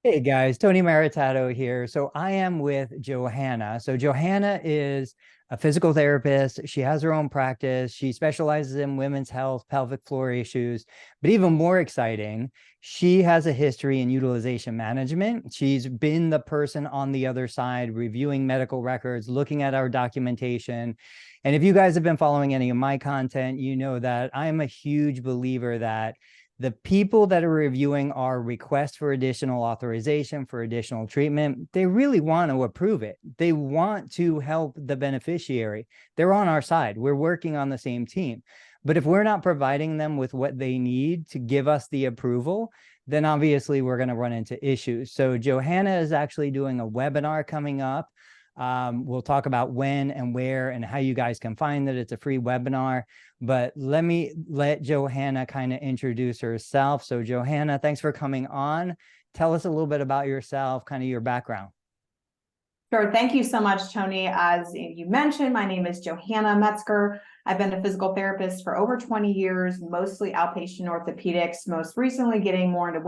Hey guys, Tony Maritato here. So I am with Johanna. So Johanna is a physical therapist. She has her own practice. She specializes in women's health, pelvic floor issues. But even more exciting, she has a history in utilization management. She's been the person on the other side reviewing medical records, looking at our documentation. And if you guys have been following any of my content, you know that I am a huge believer that the people that are reviewing our request for additional authorization for additional treatment, they really want to approve it. They want to help the beneficiary. They're on our side. We're working on the same team. But if we're not providing them with what they need to give us the approval, then obviously we're going to run into issues. So Johanna is actually doing a webinar coming up. We'll talk about when and where and how you guys can find it. It's a free webinar. But let Johanna kind of introduce herself. So Johanna, thanks for coming on. Tell us a little bit about yourself, kind of your background. Sure. Thank you so much, Tony. As you mentioned, my name is Johanna Metzger. I've been a physical therapist for over 20 years, mostly outpatient orthopedics, most recently getting more into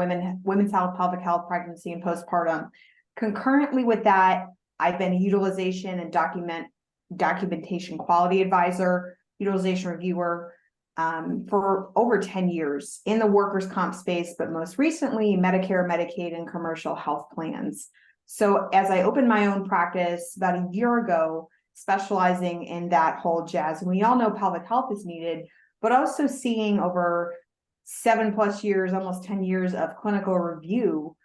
women's health, pelvic health, pregnancy, and postpartum. Concurrently with that, I've been a utilization and documentation quality advisor, utilization reviewer, for over 10 years in the workers' comp space, but most recently Medicare, Medicaid, and commercial health plans. So as I opened my own practice about a year ago, specializing in that whole jazz, and we all know pelvic health is needed, but also seeing over 7+ years, almost 10 years of clinical review,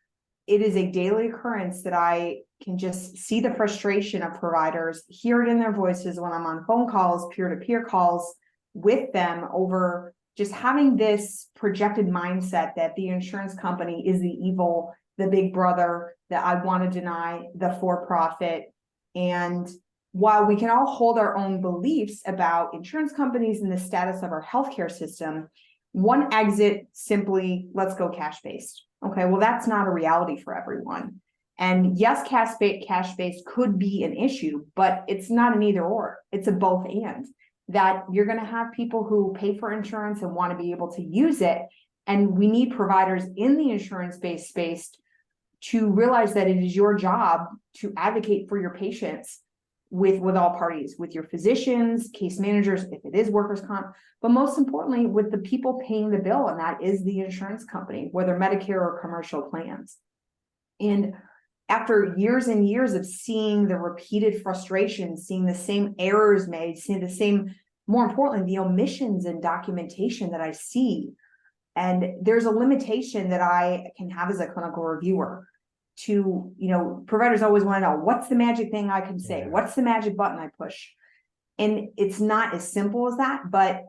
it is a daily occurrence that I can just see the frustration of providers, hear it in their voices when I'm on phone calls, peer-to-peer calls with them over just having this projected mindset that the insurance company is the evil, the big brother, that I want to deny, the for-profit. And while we can all hold our own beliefs about insurance companies and the status of our healthcare system, one exit simply, let's go cash-based. Okay, well, that's not a reality for everyone. And yes, cash-based could be an issue, but it's not an either or, it's a both and. That you're going to have people who pay for insurance and want to be able to use it. And we need providers in the insurance-based space to realize that it is your job to advocate for your patients with all parties, with your physicians, case managers, if it is workers' comp, but most importantly, with the people paying the bill, and that is the insurance company, whether Medicare or commercial plans. And after years and years of seeing the repeated frustration, seeing the same errors made, seeing the same, more importantly, the omissions in documentation that I see, and there's a limitation that I can have as a clinical reviewer to, providers always want to know, what's the magic thing I can say? What's the magic button I push? And it's not as simple as that, but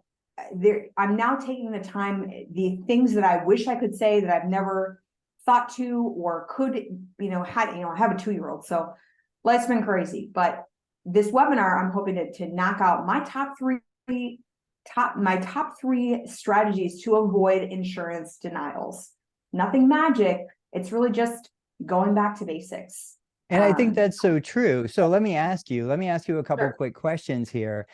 I'm now taking the time, the things that I wish I could say that I've never thought to or could, I have a 2-year-old, so life's been crazy. But this webinar, I'm hoping to knock out my top three strategies to avoid insurance denials. Nothing magic. It's really just going back to basics. And I think that's so true. So let me ask you a couple Sure. quick questions here.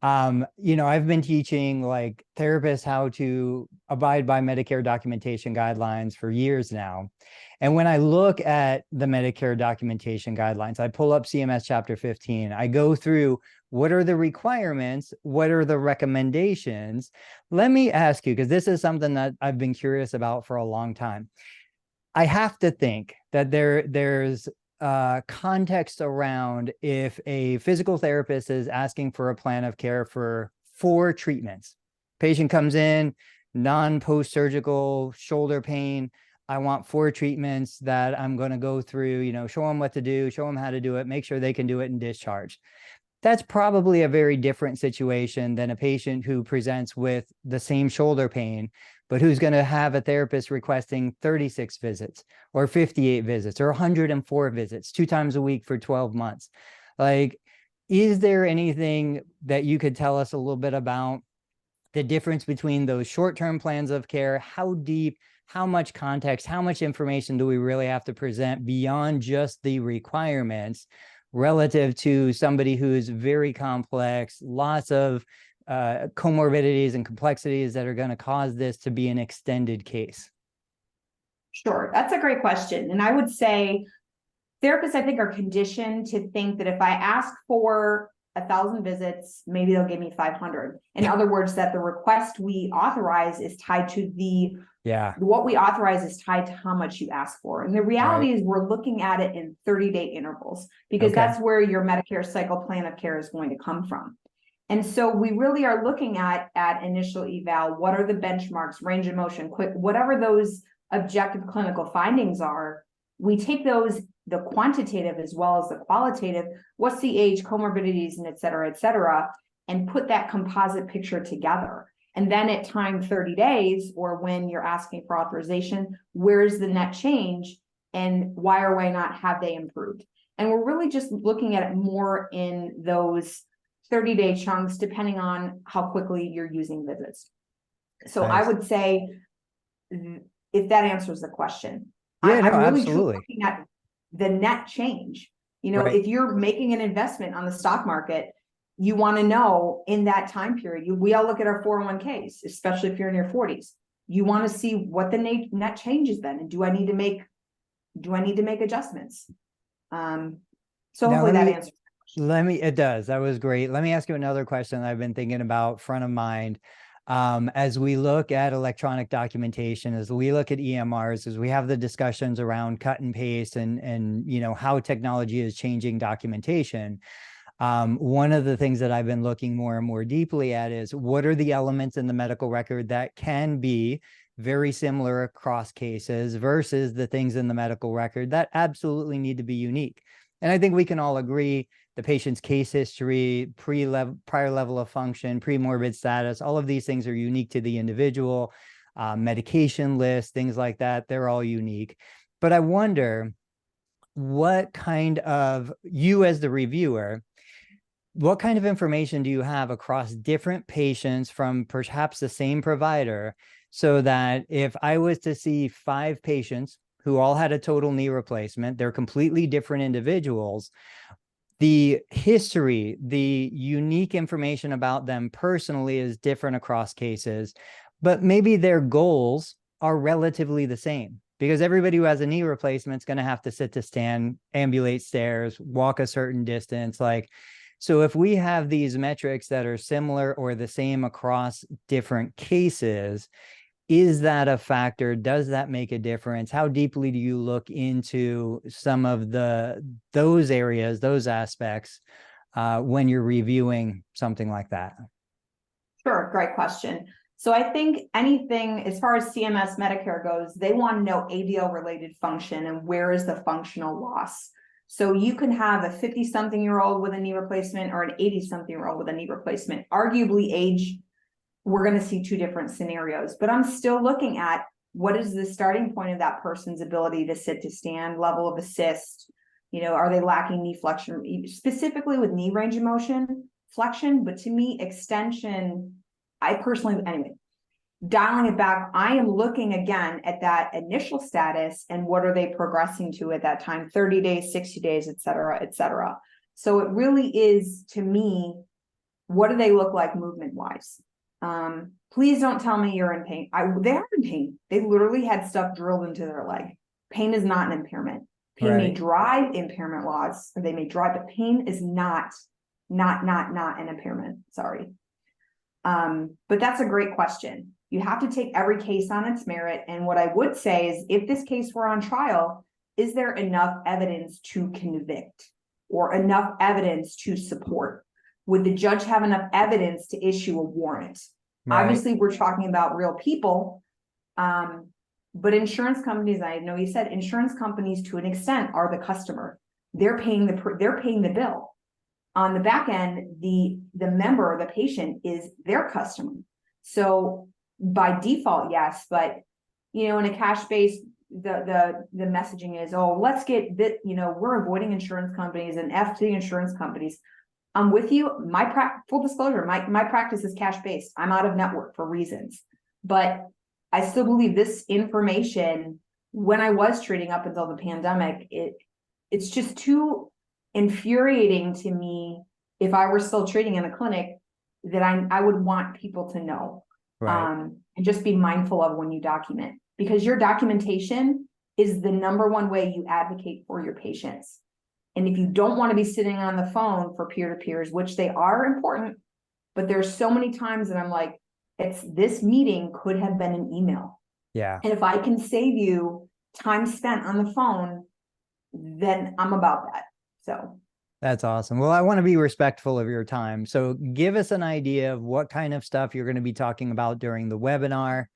I've been teaching like therapists how to abide by Medicare documentation guidelines for years now. And when I look at the Medicare documentation guidelines, I pull up CMS Chapter 15. I go through what are the requirements, what are the recommendations. Let me ask you, because this is something that I've been curious about for a long time. I have to think that there's context around if a physical therapist is asking for a plan of care for 4 treatments. Patient comes in, non-post-surgical shoulder pain. I want 4 treatments that I'm going to go through, show them what to do, show them how to do it, make sure they can do it and discharge. That's probably a very different situation than a patient who presents with the same shoulder pain, but who's going to have a therapist requesting 36 visits or 58 visits or 104 visits 2 times a week for 12 months. Like, is there anything that you could tell us a little bit about the difference between those short-term plans of care? How deep, how much context, how much information do we really have to present beyond just the requirements relative to somebody who's very complex, lots of comorbidities and complexities that are going to cause this to be an extended case? Sure, that's a great question. And I would say therapists, I think, are conditioned to think that if I ask for 1,000 visits, maybe they'll give me 500. In other words, that the request we authorize is tied to what we authorize is tied to how much you ask for. And the reality is we're looking at it in 30-day intervals, because that's where your Medicare cycle plan of care is going to come from. And so we really are looking at initial eval, what are the benchmarks, range of motion, quick, whatever those objective clinical findings are. We take those, the quantitative as well as the qualitative, what's the age, comorbidities, and et cetera, and put that composite picture together. And then at time 30 days, or when you're asking for authorization, where's the net change and why or why not have they improved? And we're really just looking at it more in those 30-day chunks, depending on how quickly you're using visits. So I would say, if that answers the question, I'm really truly looking at the net change. You know, if you're making an investment on the stock market, you want to know in that time period, we all look at our 401ks, especially if you're in your 40s. You want to see what the net change is then, and do I need to make adjustments? So hopefully that answers. It does. That was great. Let me ask you another question that I've been thinking about, front of mind. As we look at electronic documentation, as we look at EMRs, as we have the discussions around cut and paste and you know, how technology is changing documentation, one of the things that I've been looking more and more deeply at is what are the elements in the medical record that can be very similar across cases versus the things in the medical record that absolutely need to be unique. And I think we can all agree the patient's case history, prior level of function, pre-morbid status, all of these things are unique to the individual, medication list, things like that, they're all unique. But I wonder what kind of, you as the reviewer, what kind of information do you have across different patients from perhaps the same provider, so that if I was to see 5 patients who all had a total knee replacement, they're completely different individuals, the history, the unique information about them personally is different across cases, but maybe their goals are relatively the same, because everybody who has a knee replacement is going to have to sit to stand, ambulate stairs, walk a certain distance. So if we have these metrics that are similar or the same across different cases, is that a factor? Does that make a difference? How deeply do you look into some of those areas, those aspects, when you're reviewing something like that? Sure, great question. So I think anything as far as CMS Medicare goes, they want to know ADL related function and where is the functional loss. So you can have a 50-something-year-old with a knee replacement or an 80-something-year-old with a knee replacement. Arguably age, we're going to see 2 different scenarios, but I'm still looking at what is the starting point of that person's ability to sit to stand, level of assist, you know, are they lacking knee flexion, specifically with knee range of motion, flexion, but to me, extension, I personally, anyway, dialing it back, I am looking again at that initial status and what are they progressing to at that time, 30 days, 60 days, et cetera, et cetera. So it really is, to me, what do they look like movement wise? Please don't tell me you're in pain. They are in pain. They literally had stuff drilled into their leg. Pain is not an impairment. Pain may drive impairment laws, or they may drive, but pain is not an impairment. Sorry. But that's a great question. You have to take every case on its merit. And what I would say is, if this case were on trial, is there enough evidence to convict or enough evidence to support? Would the judge have enough evidence to issue a warrant? Obviously, we're talking about real people, but insurance companies, I know you said insurance companies to an extent are the customer. They're paying the bill. On the back end, the member or the patient is their customer. So by default, yes, but you know, in a cash-based, the messaging is, oh, let's get that, you know, we're avoiding insurance companies and F to the insurance companies. I'm with you. Full disclosure, my practice is cash-based. I'm out of network for reasons, but I still believe this information, when I was treating up until the pandemic, it's just too infuriating to me. If I were still treating in the clinic, that I would want people to know, and just be mindful of when you document, because your documentation is the number one way you advocate for your patients. And if you don't want to be sitting on the phone for peer-to-peers, which they are important, but there's so many times that I'm like, this meeting could have been an email. Yeah. And if I can save you time spent on the phone, then I'm about that. So that's awesome. Well, I want to be respectful of your time. So give us an idea of what kind of stuff you're going to be talking about during the webinar.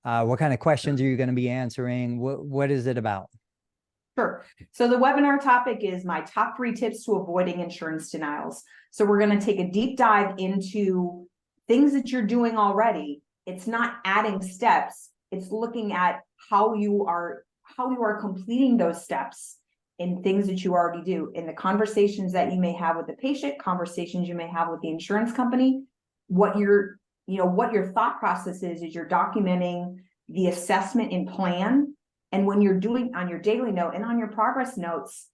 What kind of questions are you going to be answering? What is it about? Sure. So the webinar topic is my top 3 tips to avoiding insurance denials. So we're going to take a deep dive into things that you're doing already. It's not adding steps. It's looking at how you are completing those steps in things that you already do, in the conversations that you may have with the patient, conversations you may have with the insurance company, what your thought process is you're documenting the assessment and plan. And when you're doing on your daily note and on your progress notes,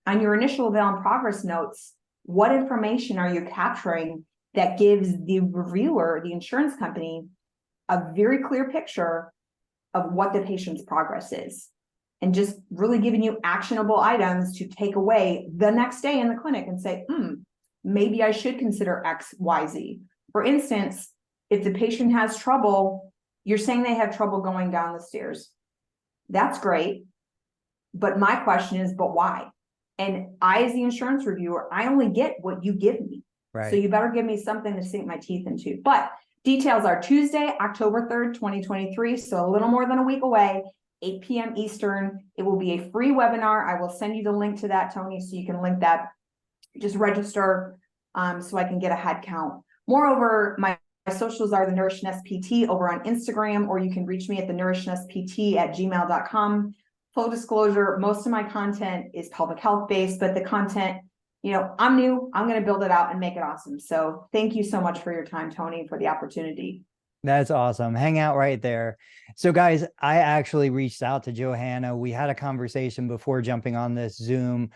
on your initial avail and progress notes, what information are you capturing that gives the reviewer, the insurance company, a very clear picture of what the patient's progress is? And just really giving you actionable items to take away the next day in the clinic and say, maybe I should consider X, Y, Z. For instance, if the patient has trouble, you're saying they have trouble going down the stairs. That's great. But my question is, but why? And I, as the insurance reviewer, I only get what you give me. Right. So you better give me something to sink my teeth into. But details are Tuesday, October 3rd, 2023. So a little more than a week away, 8 p.m. Eastern. It will be a free webinar. I will send you the link to that, Tony, so you can link that. Just register so I can get a head count. Moreover, my socials are the Nourish Nest PT over on Instagram, or you can reach me at the nourishnestpt@gmail.com. Full disclosure, most of my content is public health based, but the content, I'm new. I'm going to build it out and make it awesome. So thank you so much for your time, Tony, for the opportunity. That's awesome. Hang out right there. So guys, I actually reached out to Johanna. We had a conversation before jumping on this Zoom.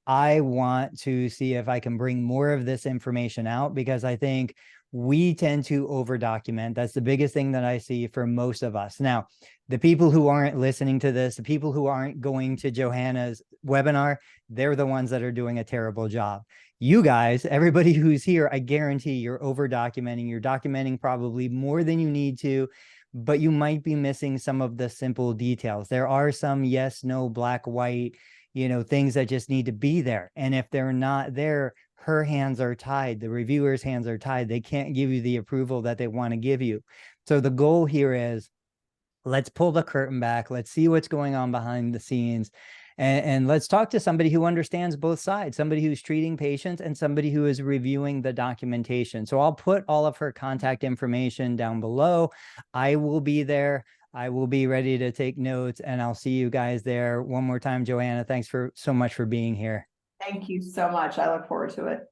I want to see if I can bring more of this information out, because I think we tend to over document. That's the biggest thing that I see for most of us. Now, the people who aren't listening to this, the people who aren't going to Johanna's webinar, they're the ones that are doing a terrible job. You guys, everybody who's here, I guarantee you're over documenting. You're documenting probably more than you need to, but you might be missing some of the simple details. There are some yes, no, black, white, things that just need to be there. And if they're not there, her hands are tied. The reviewer's hands are tied. They can't give you the approval that they want to give you. So the goal here is, let's pull the curtain back. Let's see what's going on behind the scenes. And let's talk to somebody who understands both sides, somebody who's treating patients and somebody who is reviewing the documentation. So I'll put all of her contact information down below. I will be there. I will be ready to take notes, and I'll see you guys there. One more time, Johanna, thanks so much for being here. Thank you so much. I look forward to it.